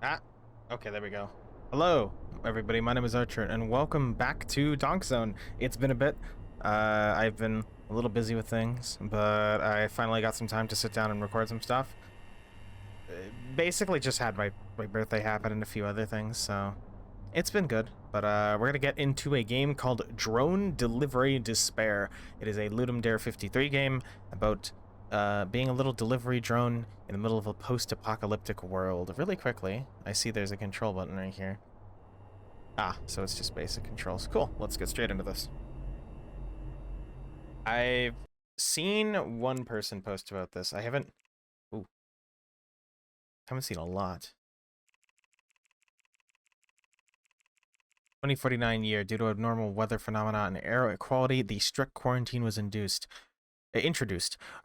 Ah, okay, there we go. Hello, everybody. My name is Archer, and welcome back to Donk-Zone. It's been a bit. I've been a little busy with things, but I finally got some time to sit down and record some stuff. Basically, just had my birthday happen and a few other things, so it's been good. But we're gonna get into a game called Drone Delivery Despair. It is a Ludum Dare 53 game about being a little delivery drone in the middle of a post-apocalyptic world. Really quickly, I see there's a control button right here. Ah, so it's just basic controls. Cool, let's get straight into this. I've seen one person post about this. I haven't... Ooh. Haven't seen a lot. 2049 year, due to abnormal weather phenomena and air quality, the strict quarantine was introduced.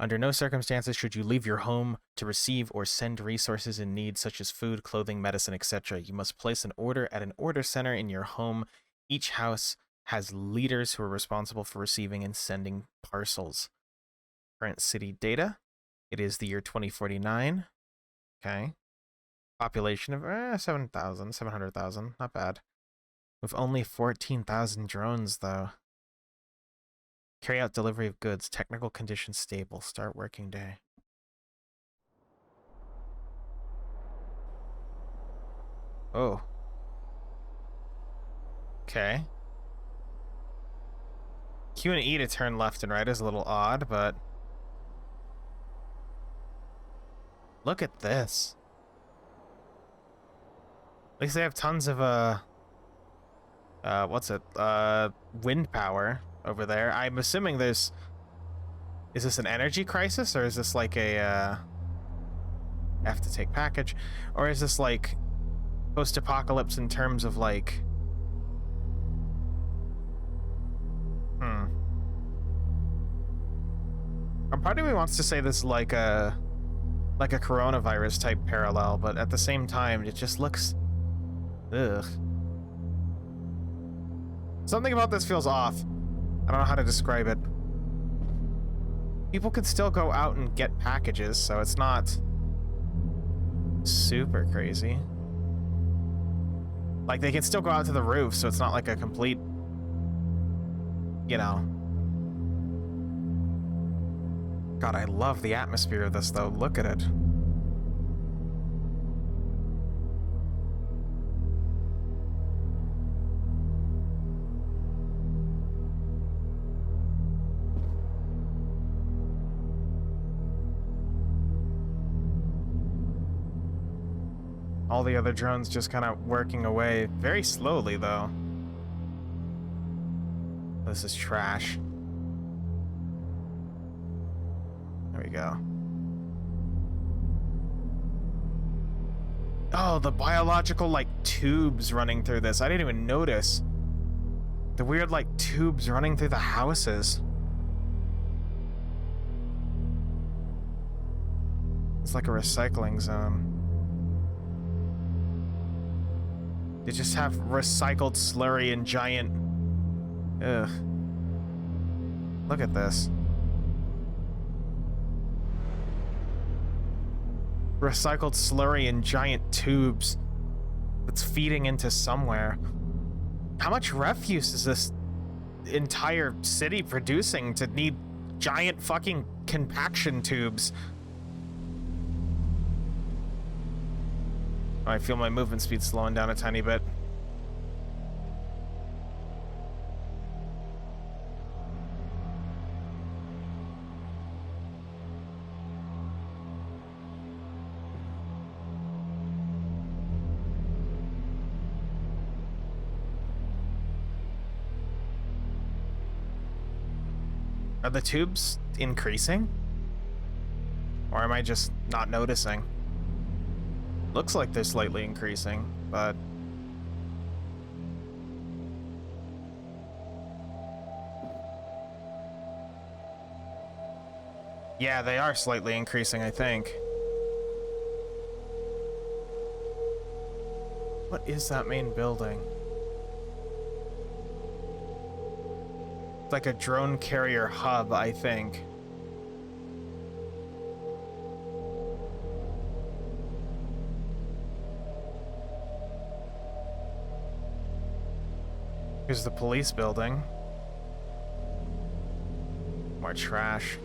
Under no circumstances should you leave your home to receive or send resources in need such as food, clothing, medicine, etc. You must place an order at an order center in your home. Each house has leaders who are responsible for receiving and sending parcels. Current city data. It is the year 2049. Okay. Population of 700,000. Not bad. With only 14,000 drones, though. Carry out delivery of goods. Technical conditions stable. Start working day. Oh. Okay. Q and E to turn left and right is a little odd, but... Look at this. At least they have tons of, what's it? Wind power over there. I'm assuming there's... Is this an energy crisis, or is this like a, have to take package? Or is this like post-apocalypse in terms of like... A part of me wants to say this is like a coronavirus type parallel, but at the same time, it just looks... Ugh. Something about this feels off. I don't know how to describe it. People could still go out and get packages, so it's not super crazy. Like, they can still go out to the roof, so it's not like a complete, you know. God, I love the atmosphere of this, though. Look at it. All the other drones just kind of working away very slowly, though. This is trash. There we go. Oh, the biological, like, tubes running through this. I didn't even notice. The weird, like, tubes running through the houses. It's like a recycling zone. They just have recycled slurry and giant... Ugh. Look at this. Recycled slurry in giant tubes that's feeding into somewhere. How much refuse is this entire city producing to need giant fucking compaction tubes? Oh, I feel my movement speed slowing down a tiny bit. Are the tubes increasing? Or am I just not noticing? Looks like they're slightly increasing, but... Yeah, they are slightly increasing, I think. What is that main building? It's like a drone carrier hub, I think. Here's the police building. More trash.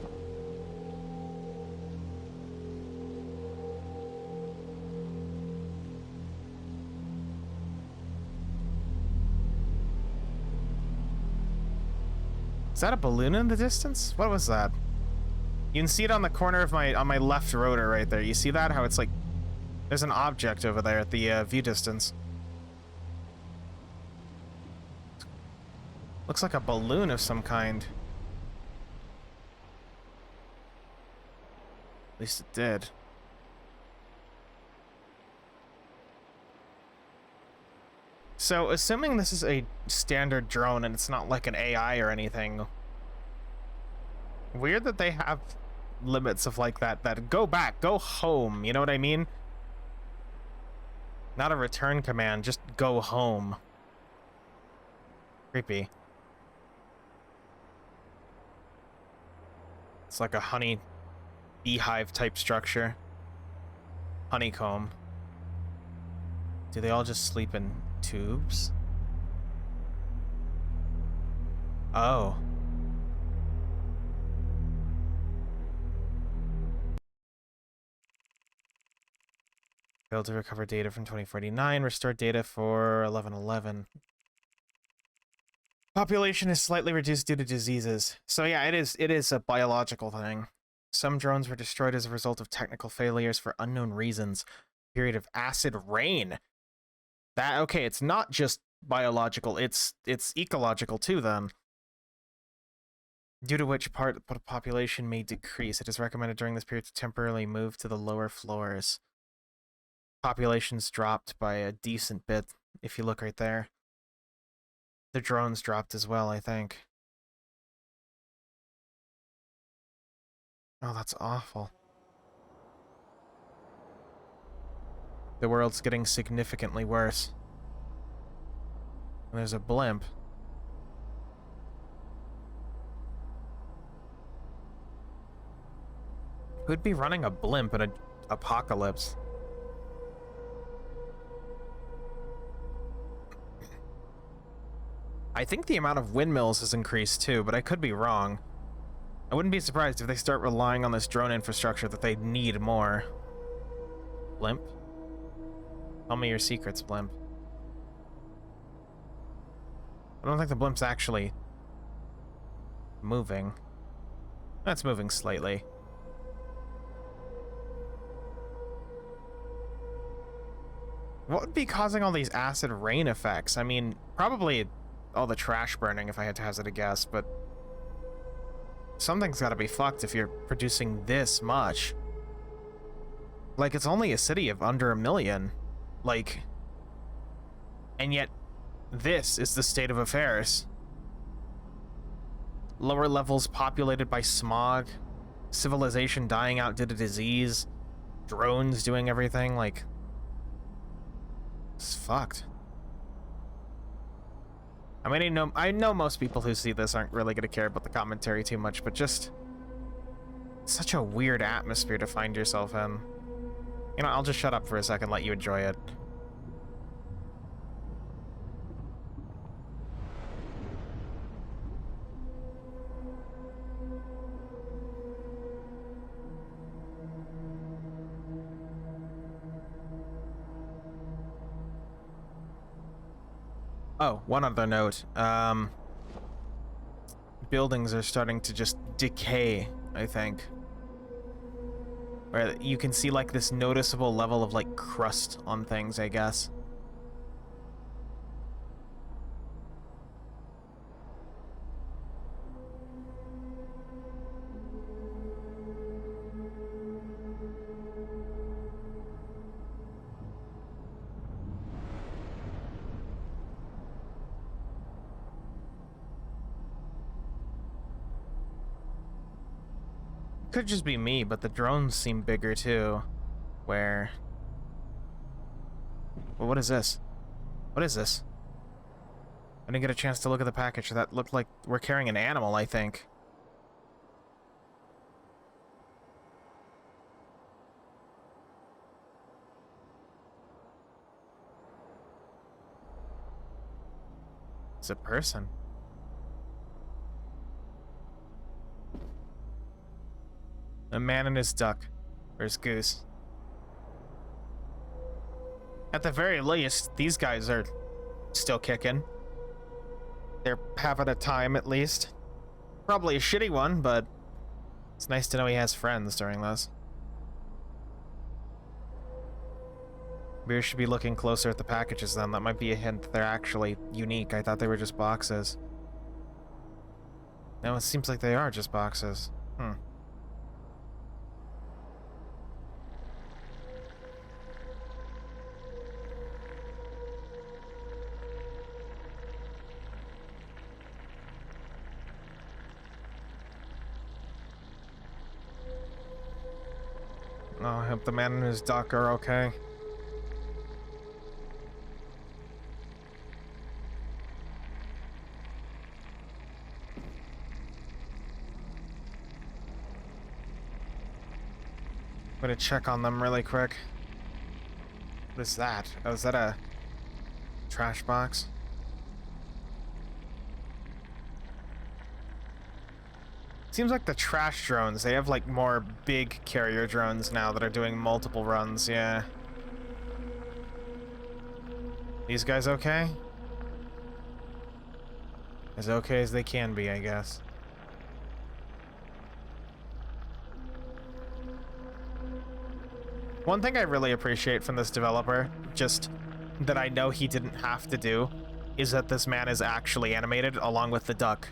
Is that a balloon in the distance? What was that? You can see it on the corner of my left rotor right there. You see that? How it's like there's an object over there at the view distance. Looks like a balloon of some kind. At least it did. So, assuming this is a standard drone and it's not like an AI or anything, weird that they have limits of like that go back, go home, you know what I mean? Not a return command, just go home. Creepy. It's like a honey beehive type structure. Honeycomb. Do they all just sleep in tubes? Oh. Failed to recover data from 2049. Restore data for 1111. Population is slightly reduced due to diseases. So yeah, it is a biological thing. Some drones were destroyed as a result of technical failures for unknown reasons. Period of acid rain. That okay, it's not just biological, it's ecological too then. Due to which part of the population may decrease. It is recommended during this period to temporarily move to the lower floors. Population's dropped by a decent bit, if you look right there. The drones dropped as well, I think. Oh, that's awful. The world's getting significantly worse. And there's a blimp. Who'd be running a blimp in an apocalypse? I think the amount of windmills has increased too, but I could be wrong. I wouldn't be surprised if they start relying on this drone infrastructure that they need more. Blimp? Tell me your secrets, blimp. I don't think the blimp's actually moving. That's moving slightly. What would be causing all these acid rain effects? I mean, probably all the trash burning if I had to hazard a guess, but something's gotta be fucked if you're producing this much. Like, it's only a city of under 1 million. Like, and yet this is the state of affairs. Lower levels populated by smog, civilization dying out due to disease, drones doing everything, like, it's fucked. I mean, I know most people who see this aren't really going to care about the commentary too much, but just such a weird atmosphere to find yourself in. You know, I'll just shut up for a second, let you enjoy it. Oh, one other note. Buildings are starting to just decay, I think. Where you can see like this noticeable level of like crust on things, I guess. Could just be me, but the drones seem bigger too. Where? Well, what is this? What is this? I didn't get a chance to look at the package. That looked like we're carrying an animal, I think. It's a person. A man and his duck. Or his goose. At the very least, these guys are still kicking. They're having a time, at least. Probably a shitty one, but it's nice to know he has friends during this. We should be looking closer at the packages then. That might be a hint that they're actually unique. I thought they were just boxes. No, it seems like they are just boxes. Hmm. Oh, I hope the man and his duck are okay. I'm gonna check on them really quick. What is that? Oh, is that a trash box? Seems like the trash drones, they have like more big carrier drones now that are doing multiple runs, yeah. These guys okay? As okay as they can be, I guess. One thing I really appreciate from this developer, just that I know he didn't have to do, is that this man is actually animated along with the duck.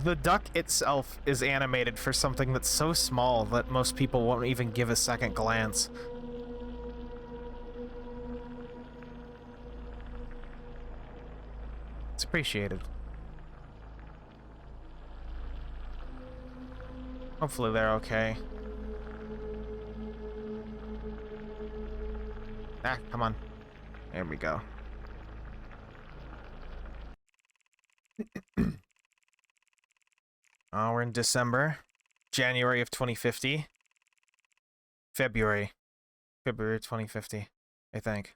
The duck itself is animated for something that's so small that most people won't even give a second glance. It's appreciated. Hopefully they're okay. Ah, come on. There we go. Oh, we're in December. January of 2050. February 2050, I think.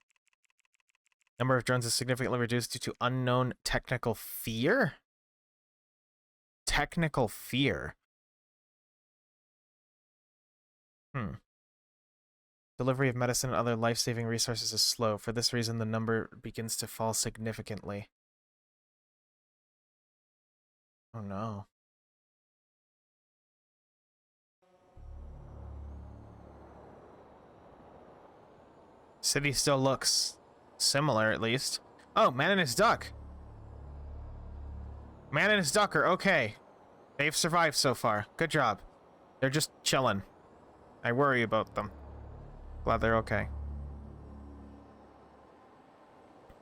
Number of drones is significantly reduced due to unknown technical fear? Technical fear? Delivery of medicine and other life-saving resources is slow. For this reason, the number begins to fall significantly. Oh no. City still looks similar, at least. Oh, man and his duck. Man and his duck are okay. They've survived so far. Good job. They're just chilling. I worry about them. Glad they're okay.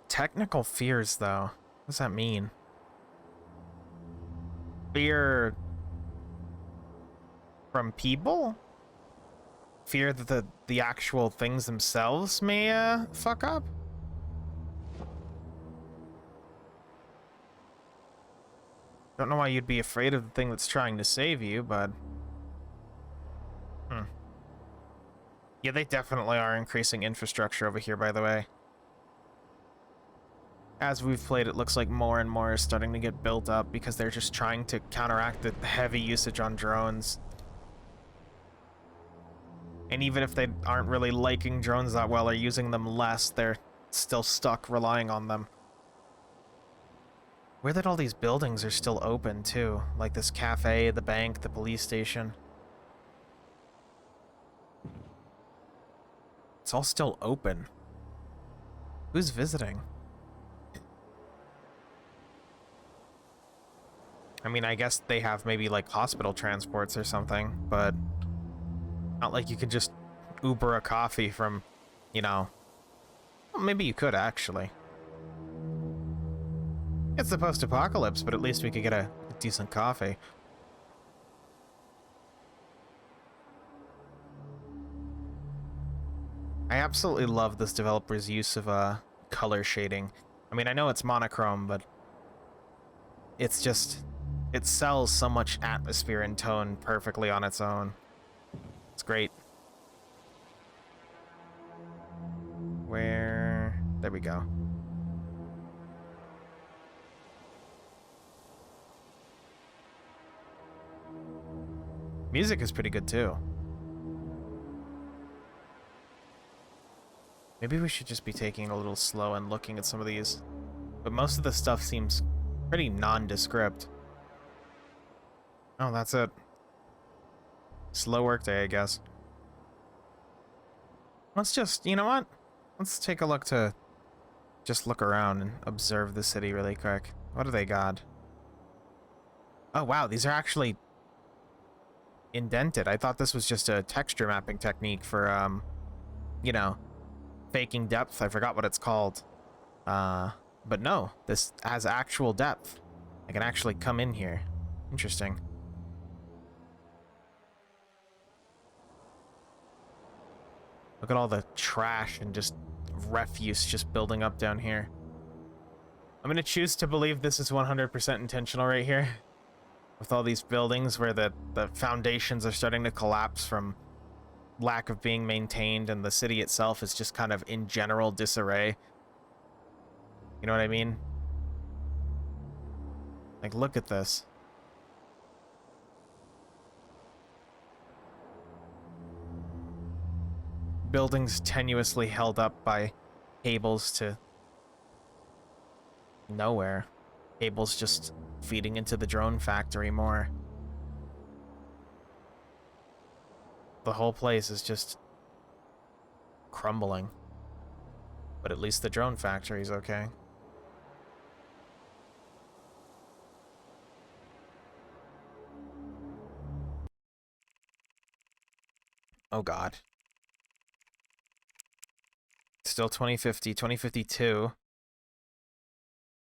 Technical fears, though. What does that mean? Fear from people? Fear that the actual things themselves may fuck up? Don't know why you'd be afraid of the thing that's trying to save you, but... Yeah, they definitely are increasing infrastructure over here, by the way. As we've played, it looks like more and more is starting to get built up because they're just trying to counteract the heavy usage on drones. And even if they aren't really liking drones that well or using them less, they're still stuck relying on them. Weird that all these buildings are still open, too. Like this cafe, the bank, the police station. It's all still open. Who's visiting? I mean, I guess they have maybe like hospital transports or something, but not like you could just Uber a coffee from, you know... Well, maybe you could, actually. It's the post-apocalypse, but at least we could get a decent coffee. I absolutely love this developer's use of color shading. I mean, I know it's monochrome, but it's just... It sells so much atmosphere and tone perfectly on its own. It's great. Where... There we go. Music is pretty good too. Maybe we should just be taking it a little slow and looking at some of these. But most of the stuff seems pretty nondescript. Oh, that's it. Slow work day, I guess. Let's just, you know what? Let's take a look to just look around and observe the city really quick. What do they got? Oh, wow, these are actually indented. I thought this was just a texture mapping technique for, you know, faking depth. I forgot what it's called. But no, this has actual depth. I can actually come in here. Interesting. Look at all the trash and just refuse just building up down here. I'm gonna choose to believe this is 100% intentional right here. With all these buildings where the foundations are starting to collapse from lack of being maintained, and the city itself is just kind of in general disarray. You know what I mean? Like, look at this. Buildings tenuously held up by cables to nowhere. Cables just feeding into the drone factory more. The whole place is just crumbling. But at least the drone factory's okay. Oh god. Still 2050, 2052.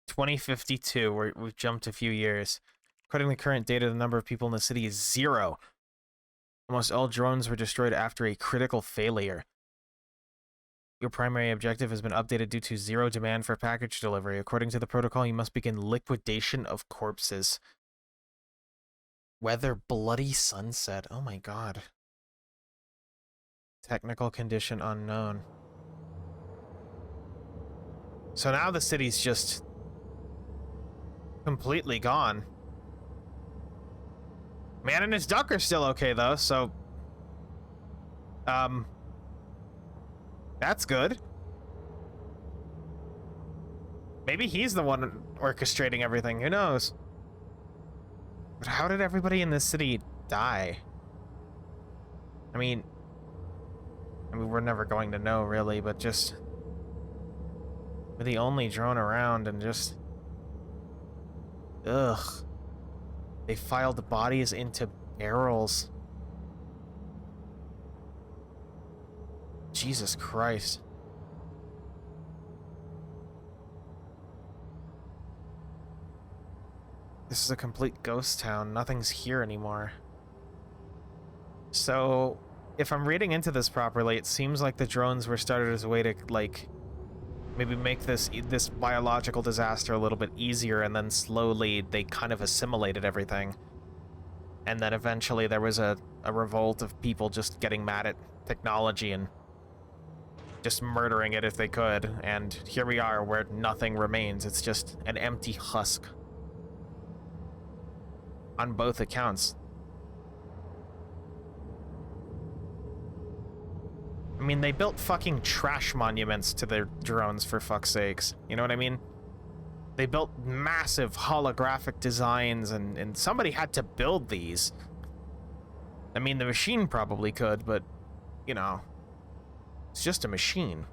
2052, we've jumped a few years. According to current data, the number of people in the city is 0. Almost all drones were destroyed after a critical failure. Your primary objective has been updated due to 0 demand for package delivery. According to the protocol, you must begin liquidation of corpses. Weather bloody sunset. Oh my god. Technical condition unknown. So now the city's just completely gone. Man and his duck are still okay though, so that's good. Maybe he's the one orchestrating everything, who knows? But how did everybody in this city die? I mean we're never going to know really, but just we're the only drone around and just ugh. They filed the bodies into barrels. Jesus Christ. This is a complete ghost town. Nothing's here anymore. So, if I'm reading into this properly, it seems like the drones were started as a way to, like, maybe make this biological disaster a little bit easier, and then slowly they kind of assimilated everything. And then eventually there was a revolt of people just getting mad at technology and just murdering it if they could. And here we are where nothing remains. It's just an empty husk. On both accounts. I mean, they built fucking trash monuments to their drones, for fuck's sakes. You know what I mean? They built massive holographic designs, and somebody had to build these. I mean, the machine probably could, but, you know, it's just a machine.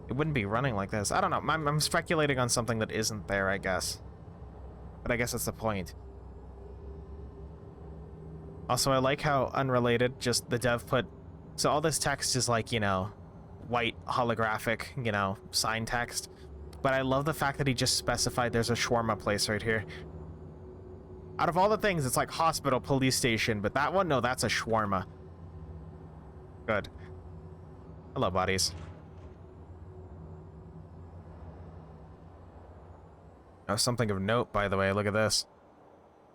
It wouldn't be running like this. I don't know. I'm speculating on something that isn't there, I guess. But I guess that's the point. Also, I like how unrelated, just the dev put... So all this text is like, you know, white holographic, you know, sign text. But I love the fact that he just specified there's a shawarma place right here. Out of all the things, it's like hospital, police station, but that one, no, that's a shawarma. Good. Hello, buddies. Oh, something of note, by the way, look at this.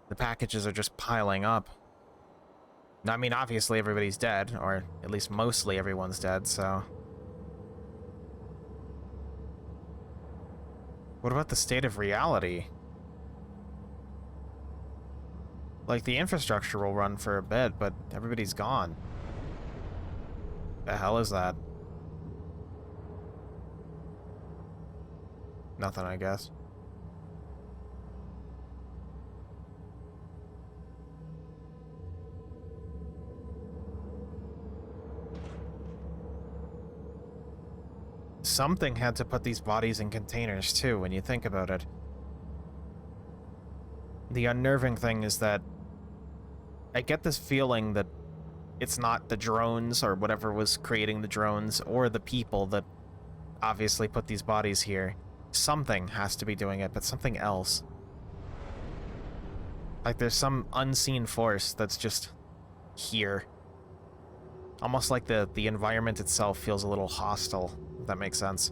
The packages are just piling up. I mean, obviously everybody's dead, or at least mostly everyone's dead, so... What about the state of reality? Like, the infrastructure will run for a bit, but everybody's gone. The hell is that? Nothing, I guess. Something had to put these bodies in containers, too, when you think about it. The unnerving thing is that I get this feeling that it's not the drones or whatever was creating the drones or the people that obviously put these bodies here. Something has to be doing it, but something else. Like there's some unseen force that's just here. Almost like the environment itself feels a little hostile, if that makes sense.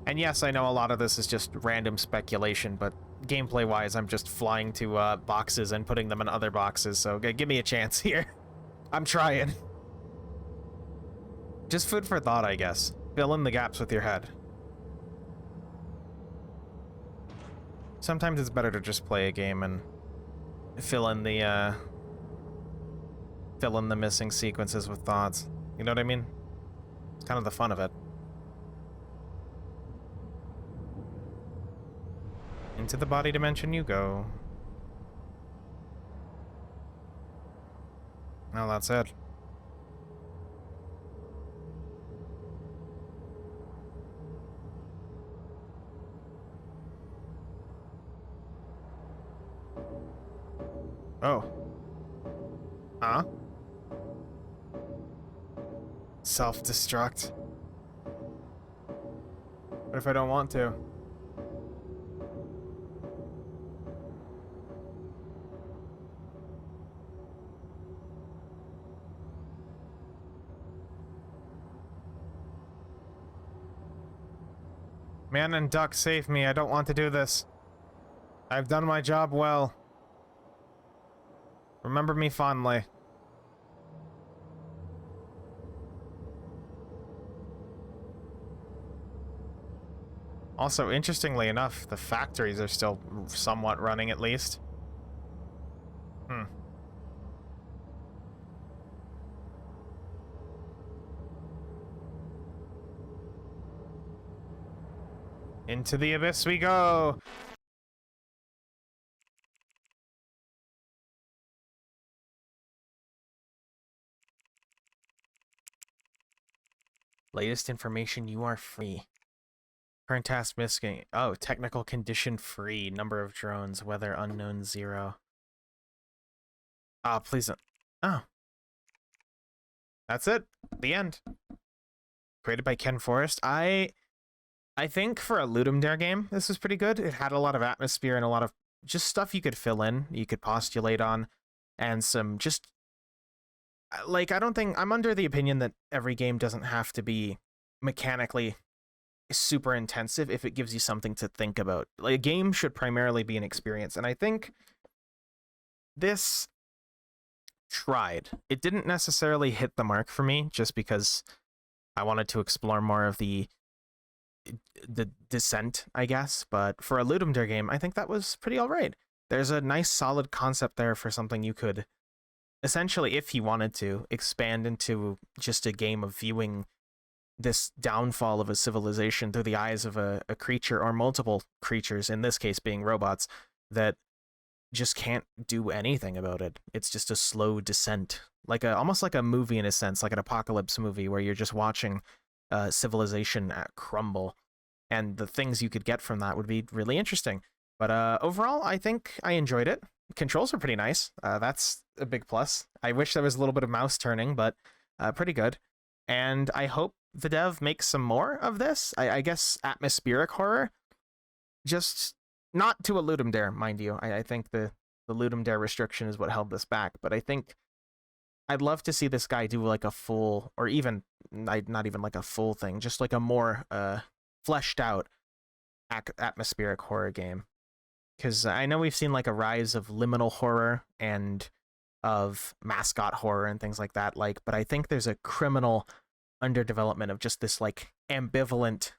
And yes, I know a lot of this is just random speculation, but gameplay-wise, I'm just flying to boxes and putting them in other boxes, so give me a chance here. I'm trying. Just food for thought, I guess. Fill in the gaps with your head. Sometimes it's better to just play a game and fill in the missing sequences with thoughts. You know what I mean? It's kind of the fun of it. Into the body dimension you go. Well, that's it. Oh. Huh? Self-destruct. What if I don't want to? Man and Duck, save me. I don't want to do this. I've done my job well. Remember me fondly. Also, interestingly enough, the factories are still somewhat running, at least. Into the abyss we go! Latest information, you are free. Current task missing. Oh, technical condition free. Number of drones. Weather unknown 0. Ah, please don't. Oh. That's it. The end. Created by Ken Forrest. I think for a Ludum Dare game, this was pretty good. It had a lot of atmosphere and a lot of just stuff you could fill in, you could postulate on, and some just... Like, I don't think... I'm under the opinion that every game doesn't have to be mechanically super intensive if it gives you something to think about. Like, a game should primarily be an experience, and I think this tried. It didn't necessarily hit the mark for me, just because I wanted to explore more of the descent, I guess, but for a Ludum Dare game, I think that was pretty alright. There's a nice solid concept there for something you could, essentially, if you wanted to, expand into just a game of viewing this downfall of a civilization through the eyes of a creature, or multiple creatures, in this case being robots, that just can't do anything about it. It's just a slow descent, like almost like a movie in a sense, like an apocalypse movie where you're just watching civilization crumble, and the things you could get from that would be really interesting. But overall, I think I enjoyed it. Controls were pretty nice. That's a big plus. I wish there was a little bit of mouse turning, but pretty good. And I hope the dev makes some more of this. I guess atmospheric horror. Just not to a Ludum Dare, mind you. I think the Ludum Dare restriction is what held this back. But I think I'd love to see this guy do like a full, or even not even like a full thing, just like a more fleshed out atmospheric horror game. Because I know we've seen like a rise of liminal horror and of mascot horror and things like that, like, but I think there's a criminal underdevelopment of just this like ambivalent,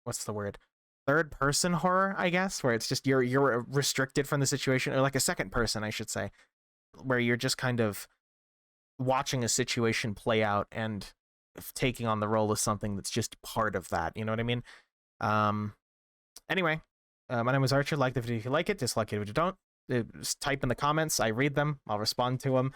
what's the word, third person horror, I guess, where it's just you're restricted from the situation, or like a second person, I should say, where you're just kind of watching a situation play out and taking on the role of something that's just part of that. You know what I mean? Um. Anyway, my name is Archer. Like the video if you like it. Dislike it if you don't. Just type in the comments. I read them. I'll respond to them.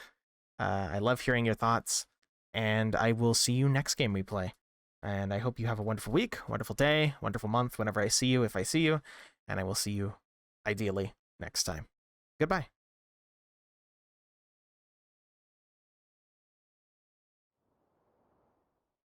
I love hearing your thoughts, and I will see you next game we play. And I hope you have a wonderful week, wonderful day, wonderful month, whenever I see you, if I see you, and I will see you, ideally, next time. Goodbye.